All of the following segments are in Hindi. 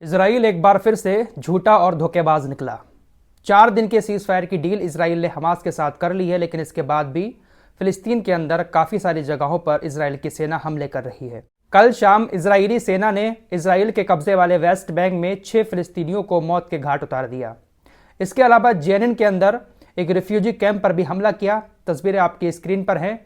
इजराइल एक बार फिर से झूठा और धोखेबाज निकला। 4 दिन के सीज फायर की डील इजराइल ने हमास के साथ कर ली है, लेकिन इसके बाद भी फिलिस्तीन के अंदर काफ़ी सारी जगहों पर इजराइल की सेना हमले कर रही है। कल शाम इजरायली सेना ने इजराइल के कब्जे वाले वेस्ट बैंक में 6 फिलिस्तीनियों को मौत के घाट उतार दिया। इसके अलावा जेनिन के अंदर एक रिफ्यूजी कैंप पर भी हमला किया। तस्वीरें आपकी स्क्रीन पर हैं,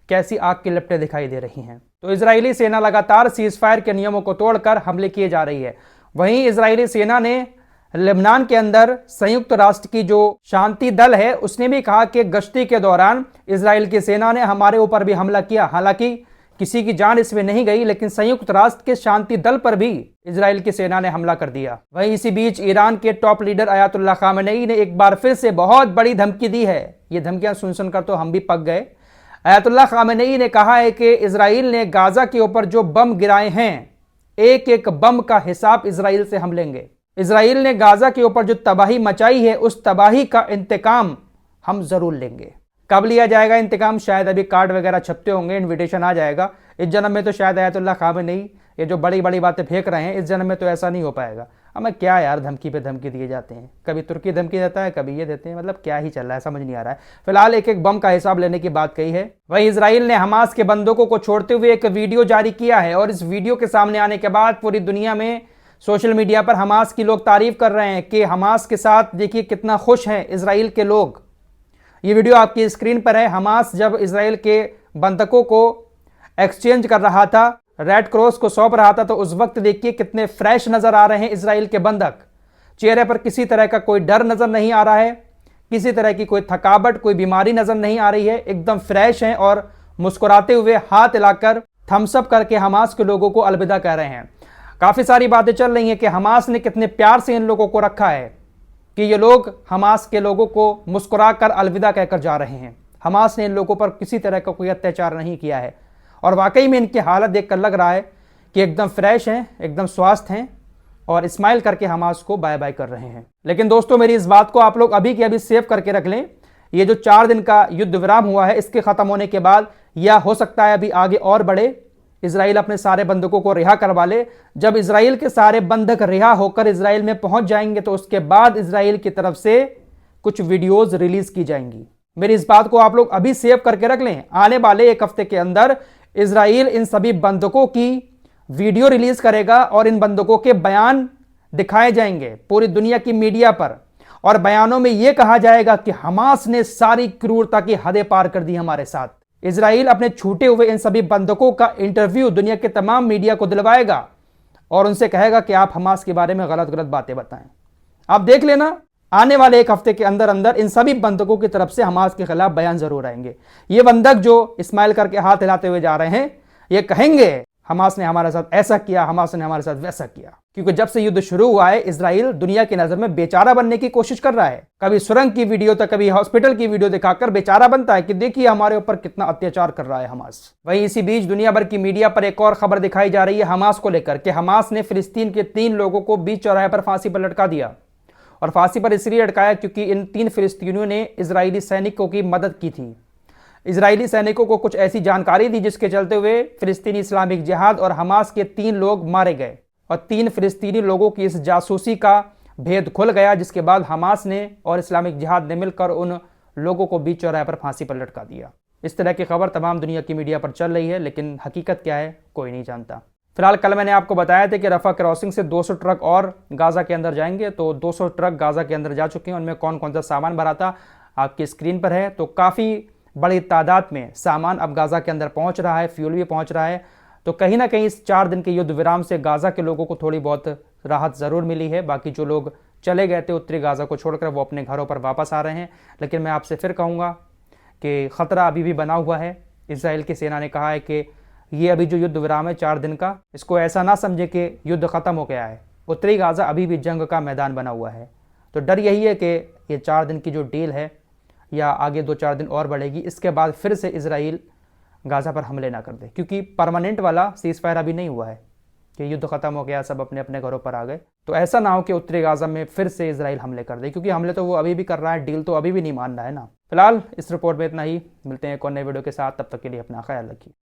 कैसी आग की लपटें दिखाई दे रही हैं। तो इजरायली सेना लगातार सीज फायर के नियमों को तोड़कर हमले किए जा रही है। वहीं इजरायली सेना ने लेबनान के अंदर संयुक्त राष्ट्र की जो शांति दल है उसने भी कहा कि गश्ती के दौरान इजराइल की सेना ने हमारे ऊपर भी हमला किया। हालांकि किसी की जान इसमें नहीं गई, लेकिन संयुक्त राष्ट्र के शांति दल पर भी इजराइल की सेना ने हमला कर दिया। वहीं इसी बीच ईरान के टॉप लीडर अयातुल्लाह खामेनेई ने एक बार फिर से बहुत बड़ी धमकी दी है। ये धमकियां सुन सुनकर तो हम भी पक गए। अयातुल्लाह खामेनेई ने कहा है कि इजराइल ने गाजा के ऊपर जो बम गिराए हैं, एक एक बम का हिसाब इजराइल से हम लेंगे। इजराइल ने गाजा के ऊपर जो तबाही मचाई है, उस तबाही का इंतकाम हम जरूर लेंगे। कब लिया जाएगा इंतकाम? शायद अभी कार्ड वगैरह छपते होंगे, इनविटेशन आ जाएगा। इस जन्म में तो शायद अयातुल्लाह खामेनेई ये जो बड़ी बड़ी बातें फेंक रहे हैं, इस जन्म में तो ऐसा नहीं हो पाएगा। हमें क्या यार, धमकी पे धमकी दिए जाते हैं। कभी तुर्की धमकी देता है, कभी ये देते हैं। मतलब क्या ही चल रहा है, समझ नहीं आ रहा है। फिलहाल एक एक बम का हिसाब लेने की बात कही है। वहीं इजराइल ने हमास के बंधकों को छोड़ते हुए एक वीडियो जारी किया है, और इस वीडियो के सामने आने के बाद पूरी दुनिया में सोशल मीडिया पर हमास की लोग तारीफ कर रहे हैं कि हमास के साथ देखिए कितना खुश हैं इजराइल के लोग। ये वीडियो आपकी स्क्रीन पर है। हमास जब इजराइल के बंधकों को एक्सचेंज कर रहा था, रेड क्रॉस को सौंप रहा था, तो उस वक्त देखिए कितने फ्रेश नजर आ रहे हैं इजराइल के बंधक। चेहरे पर किसी तरह का कोई डर नजर नहीं आ रहा है, किसी तरह की कोई थकावट, कोई बीमारी नजर नहीं आ रही है। एकदम फ्रेश हैं और मुस्कुराते हुए हाथ हिलाकर थम्स अप करके हमास के लोगों को अलविदा कह रहे हैं। काफी सारी बातें चल रही हैं कि हमास ने कितने प्यार से इन लोगों को रखा है, कि ये लोग हमास के लोगों को मुस्कुरा कर अलविदा कहकर जा रहे हैं। हमास ने इन लोगों पर किसी तरह का कोई अत्याचार नहीं किया है, और वाकई में इनकी हालत देखकर लग रहा है कि एकदम फ्रेश हैं, एकदम स्वस्थ हैं, और स्माइल करके हमास को बाय बाय कर रहे हैं। लेकिन दोस्तों, मेरी इस बात को आप लोग अभी के अभी सेव करके रख लें। ये जो 4 दिन का युद्ध विराम हुआ है, इसके खत्म होने के बाद यह हो सकता है अभी आगे और बढ़े, इजराइल अपने सारे बंधकों को रिहा करवा ले। जब इजराइल के सारे बंधक रिहा होकर इजराइल में पहुंच जाएंगे, तो उसके बाद इजराइल की तरफ से कुछ वीडियोज रिलीज की जाएंगी। मेरी इस बात को आप लोग अभी सेव करके रख लें। आने वाले 1 हफ्ते के अंदर इजराइल इन सभी बंधकों की वीडियो रिलीज करेगा, और इन बंधकों के बयान दिखाए जाएंगे पूरी दुनिया की मीडिया पर, और बयानों में यह कहा जाएगा कि हमास ने सारी क्रूरता की हदें पार कर दी हमारे साथ। इजराइल अपने छूटे हुए इन सभी बंधकों का इंटरव्यू दुनिया के तमाम मीडिया को दिलवाएगा, और उनसे कहेगा कि आप हमास के बारे में गलत गलत बातें बताएं। आप देख लेना, आने वाले 1 हफ्ते के अंदर अंदर इन सभी बंधकों की तरफ से हमास के खिलाफ बयान जरूर आएंगे। ये बंधक जो स्माइल करके हाथ हिलाते हुए जा रहे हैं, ये कहेंगे हमास ने हमारे साथ ऐसा किया, हमास ने हमारे साथ वैसा किया। क्योंकि जब से युद्ध शुरू हुआ है, इजराइल दुनिया की नजर में बेचारा बनने की कोशिश कर रहा है। कभी सुरंग की वीडियो तो कभी हॉस्पिटल की वीडियो दिखाकर बेचारा बनता है कि देखिए हमारे ऊपर कितना अत्याचार कर रहा है हमास। वहीं इसी बीच दुनिया भर की मीडिया पर एक और खबर दिखाई जा रही है हमास को लेकर, कि हमास ने फिलिस्तीन के 3 लोगों को बीच चौराहे पर फांसी पर लटका दिया। और फांसी पर इसलिए लटकाया क्योंकि इन 3 फिलिस्तीनियों ने इजरायली सैनिकों की मदद की थी। इजरायली सैनिकों को कुछ ऐसी जानकारी दी जिसके चलते हुए फिलिस्तीनी इस्लामिक जिहाद और हमास के 3 लोग मारे गए, और 3 फिलिस्तीनी लोगों की इस जासूसी का भेद खुल गया, जिसके बाद हमास ने और इस्लामिक जिहाद ने मिलकर उन लोगों को बीच चौराहे पर फांसी पर लटका दिया। इस तरह की खबर तमाम दुनिया की मीडिया पर चल रही है, लेकिन हकीकत क्या है कोई नहीं जानता। फिलहाल कल मैंने आपको बताया था कि रफा क्रॉसिंग से 200 ट्रक और गाजा के अंदर जाएंगे, तो 200 ट्रक गाजा के अंदर जा चुके हैं। उनमें कौन कौन सा सामान भरा था आपकी स्क्रीन पर है। तो काफ़ी बड़ी तादाद में सामान अब गाजा के अंदर पहुंच रहा है, फ्यूल भी पहुंच रहा है। तो कहीं ना कहीं इस 4 दिन के युद्ध विराम से गाजा के लोगों को थोड़ी बहुत राहत ज़रूर मिली है। बाकी जो लोग चले गए थे उत्तरी गाजा को छोड़कर, वो अपने घरों पर वापस आ रहे हैं। लेकिन मैं आपसे फिर कहूँगा कि ख़तरा अभी भी बना हुआ है। इजराइल की सेना ने कहा है कि ये अभी जो युद्ध विराम है 4 दिन का, इसको ऐसा ना समझे कि युद्ध ख़त्म हो गया है। उत्तरी गाजा अभी भी जंग का मैदान बना हुआ है। तो डर यही है कि ये 4 दिन की जो डील है, या आगे 2-4 दिन और बढ़ेगी, इसके बाद फिर से इजराइल गाजा पर हमले ना कर दे। क्योंकि परमानेंट वाला सीज फायर अभी नहीं हुआ है कि युद्ध खत्म हो गया, सब अपने अपने घरों पर आ गए। तो ऐसा ना हो कि उत्तरी गाजा में फिर से इजराइल हमले कर दे, क्योंकि हमले तो वो अभी भी कर रहा है, डील तो अभी भी नहीं मान रहा है ना। फिलहाल इस रिपोर्ट में इतना ही। मिलते हैं एक और नए वीडियो के साथ, तब तक के लिए अपना ख्याल रखिए।